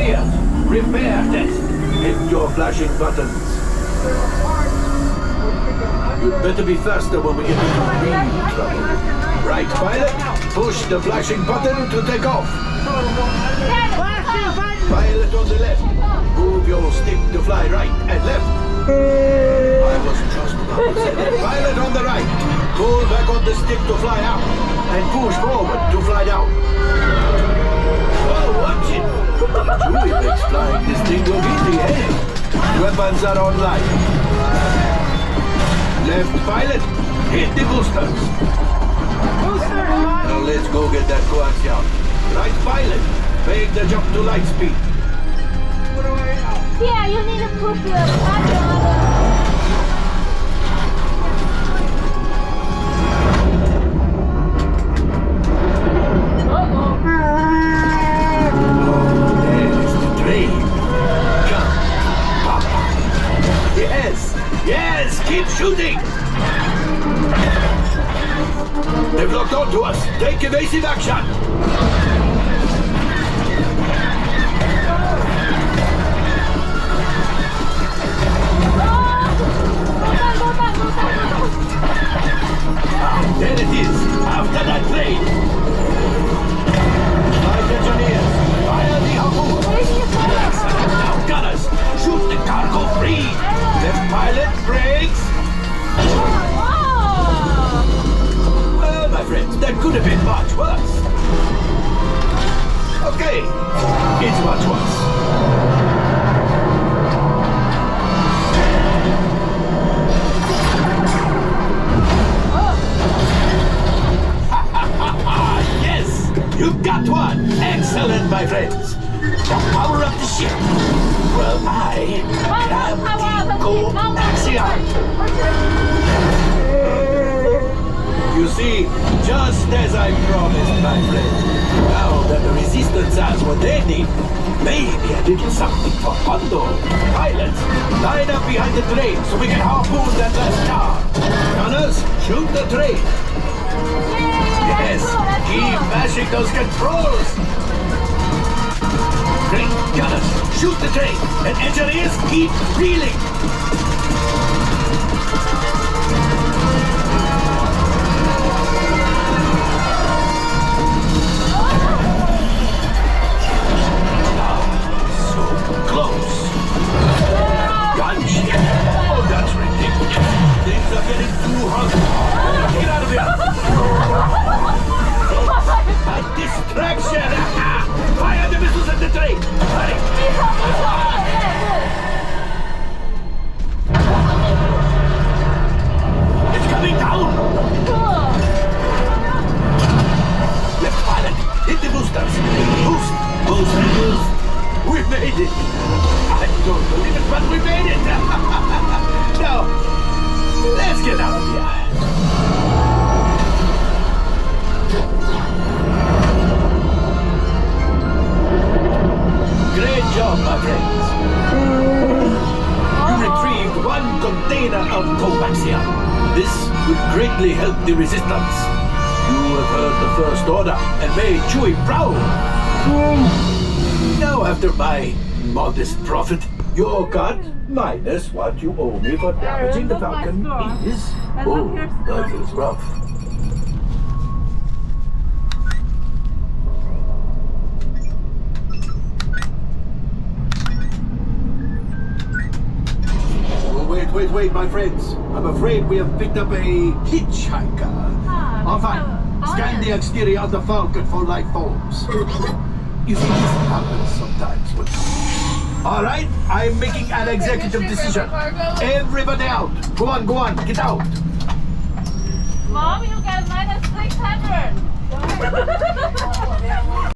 engineers, repair test. Hit your flashing buttons. You'd better be faster when we get into real trouble. Right, pilot, push the flashing button to take off. Pilot on the left, move your stick to fly right and left. I was just about to say that. Pilot on the right, pull back on the stick to fly out and push forward to fly down. Oh, watch it! Chewie makes flying this thing look easy, eh? Weapons are online. Left pilot, hit the boosters. Now let's go get that coaxium. Right pilot, make the jump to light speed. Yeah, you need to push the button. Yes, keep shooting! They've locked onto us. Take evasive action! There it is, after that train. Flight engineers, fire the harpoon. Excellent, now gunners, shoot the cargo free. Left pilot, brakes. Well, my friends, that could have been much worse. Okay, it's much worse. Yes, you got one. Excellent, my friends. Now power up the ship. Well, I am the coaxium. You see, just as I promised, my friend. Now that the resistance has what they need, maybe a little something for Hondo. Pilots, line up behind the train so we can harpoon that last car. Gunners, shoot the train. Yes, keep mashing those controls. Great gunners, shoot the train, and engineers keep reeling. So close. Gunship. Oh, that's ridiculous. Things are getting too hot. Get out of here. A distraction! Fire the missiles at the train! Hurry! It's coming down! Left pilot, hit the boosters! Boost! Boost and boost! We made it! I don't believe it, but we made it! Now, let's get out of here! Great job, my friends. You retrieved one container of coaxium. This will greatly help the resistance. You have heard the first order and made Chewie proud. Now, after my modest profit, your cut minus what you owe me for damaging the Falcon is... Oh, that is rough. Wait, my friends. I'm afraid we have picked up a hitchhiker. Enfin, scan the exterior of the Falcon for life forms. You see, this happens sometimes. But... All right, I'm making an executive decision. Everybody out. Go on, get out. Mom, you got -600.